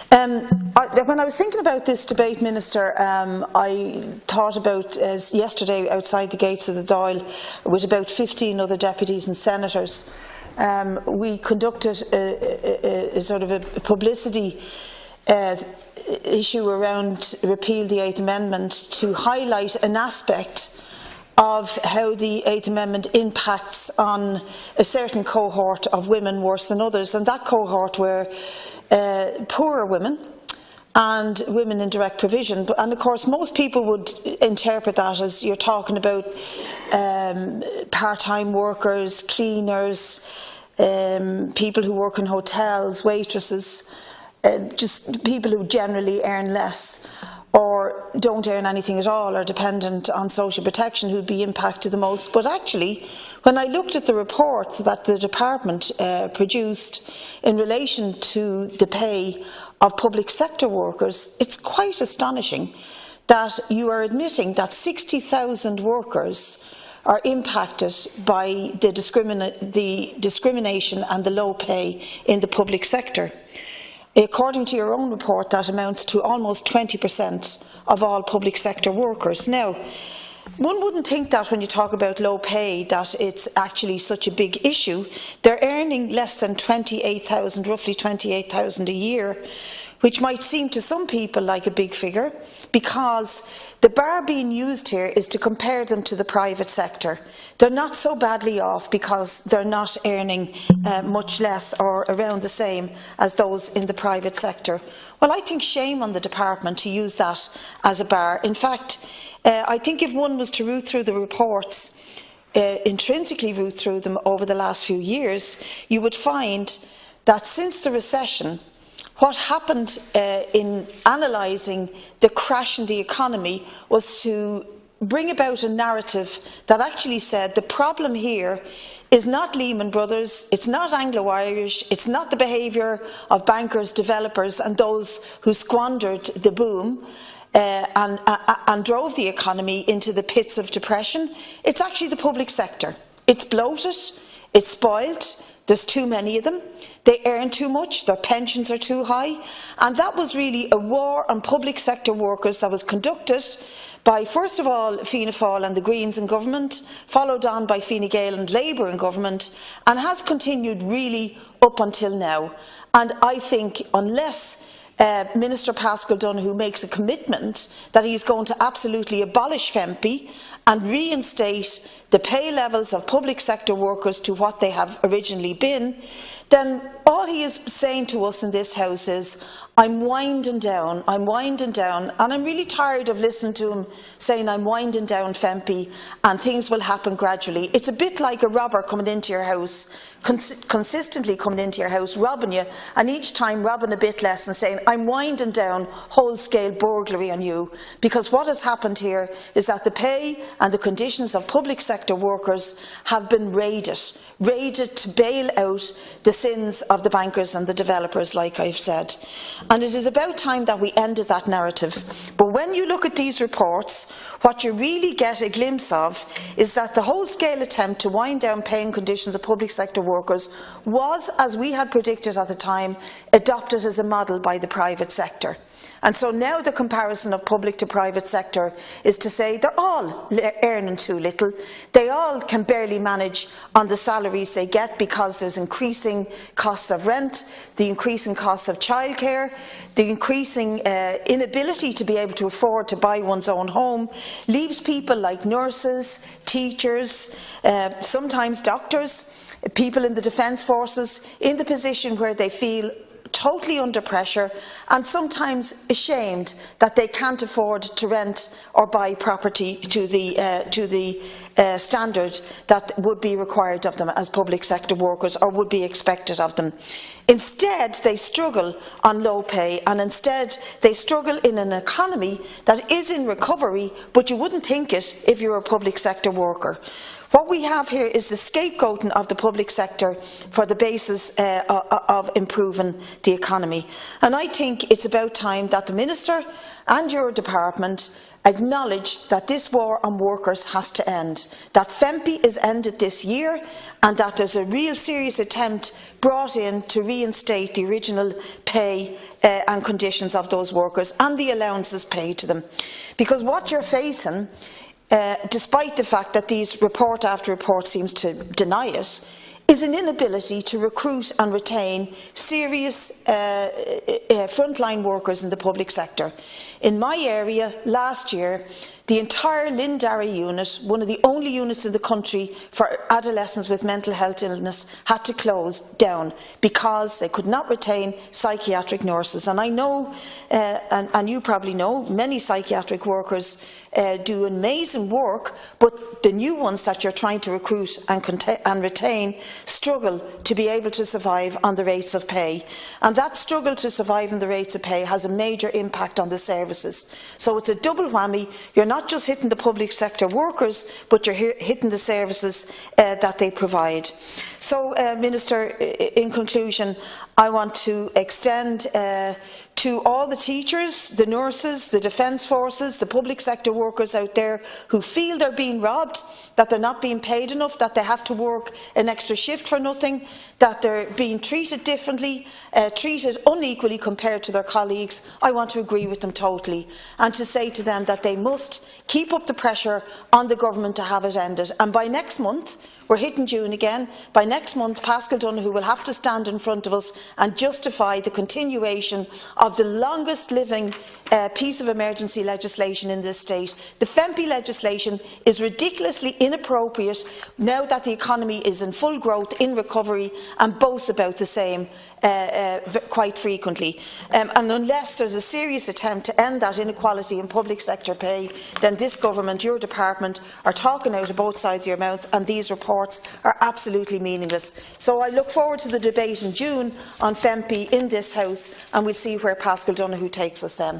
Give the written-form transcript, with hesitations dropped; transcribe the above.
When I was thinking about this debate, Minister, I thought about yesterday outside the gates of the Dáil with about 15 other deputies and senators. We conducted a sort of a publicity issue around repeal the 8th Amendment to highlight an aspect of how the 8th Amendment impacts on a certain cohort of women worse than others, and that cohort were poorer women and women in direct provision. And of course most people would interpret that as you're talking about part-time workers, cleaners, people who work in hotels, waitresses, just people who generally earn less or don't earn anything at all, or dependent on social protection, who'd be impacted the most. But actually, when I looked at the report that the department produced in relation to the pay of public sector workers, it's quite astonishing that you are admitting that 60,000 workers are impacted by the discrimination and the low pay in the public sector. According to your own report, that amounts to almost 20% of all public sector workers. Now, one wouldn't think that when you talk about low pay that it's actually such a big issue. They're earning less than 28,000, roughly 28,000 a year, which might seem to some people like a big figure, because the bar being used here is to compare them to the private sector. They're not so badly off because they're not earning much less or around the same as those in the private sector. Well, I think shame on the department to use that as a bar. In fact, I think if one was to root through the reports, intrinsically root through them over the last few years, you would find that since the recession, what happened in analysing the crash in the economy was to bring about a narrative that actually said the problem here is not Lehman Brothers, it's not Anglo-Irish, it's not the behaviour of bankers, developers and those who squandered the boom and drove the economy into the pits of depression. It's actually the public sector. It's bloated, it's spoilt, there's too many of them. They earn too much, their pensions are too high, and that was really a war on public sector workers that was conducted by, first of all, Fianna Fáil and the Greens in government, followed on by Fine Gael and Labour in government, and has continued really up until now. And I think unless Minister Paschal Donohoe makes a commitment that he is going to absolutely abolish FEMPI and reinstate the pay levels of public sector workers to what they have originally been, then all he is saying to us in this House is, I'm winding down, and I'm really tired of listening to him saying I'm winding down FEMPI and things will happen gradually. It's a bit like a robber coming into your house, consistently coming into your house, robbing you, and each time robbing a bit less and saying, I'm winding down whole-scale burglary on you, because what has happened here is that the pay and the conditions of public sector workers have been raided to bail out the sins of the bankers and the developers, like I've said. And it is about time that we ended that narrative. But when you look at these reports, what you really get a glimpse of is that the whole-scale attempt to wind down pay and conditions of public sector workers was, as we had predicted at the time, adopted as a model by the private sector. And so now the comparison of public to private sector is to say they're all earning too little. They all can barely manage on the salaries they get because there's increasing costs of rent, the increasing costs of childcare, the increasing inability to be able to afford to buy one's own home, leaves people like nurses, teachers, sometimes doctors, people in the defence forces in the position where they feel totally under pressure and sometimes ashamed that they can't afford to rent or buy property to the standard that would be required of them as public sector workers or would be expected of them. Instead, they struggle on low pay, and instead they struggle in an economy that is in recovery, but you wouldn't think it if you're a public sector worker. What we have here is the scapegoating of the public sector for the basis of improving the economy. And I think it's about time that the Minister and your department acknowledge that this war on workers has to end, that FEMPI is ended this year, and that there's a real serious attempt brought in to reinstate the original pay and conditions of those workers and the allowances paid to them. Because what you're facing, despite the fact that these report after report seems to deny it, is an inability to recruit and retain serious frontline workers in the public sector. In my area, last year, the entire Lindarry unit, one of the only units in the country for adolescents with mental health illness, had to close down because they could not retain psychiatric nurses. And I know, and you probably know, many psychiatric workers do amazing work, but the new ones that you're trying to recruit and retain struggle to be able to survive on the rates of pay. And that struggle to survive on the rates of pay has a major impact on the services. So it's a double whammy. You're not just hitting the public sector workers, but you're hitting the services that they provide. So, Minister, in conclusion, I want to extend to all the teachers, the nurses, the defence forces, the public sector workers out there who feel they're being robbed, that they're not being paid enough, that they have to work an extra shift for nothing, that they're being treated differently, treated unequally compared to their colleagues. I want to agree with them totally, and to say to them that they must keep up the pressure on the government to have it ended. And by next month, we're hitting June again. By next month, Paschal Donohoe will have to stand in front of us and justify the continuation of the longest living piece of emergency legislation in this state. The FEMPI legislation is ridiculously inappropriate now that the economy is in full growth, in recovery, and boasts about the same quite frequently. And unless there's a serious attempt to end that inequality in public sector pay, then this government, your department, are talking out of both sides of your mouth, and these reports are absolutely meaningless. So I look forward to the debate in June on FEMPI in this House, and we'll see where Paschal Donohoe takes us then.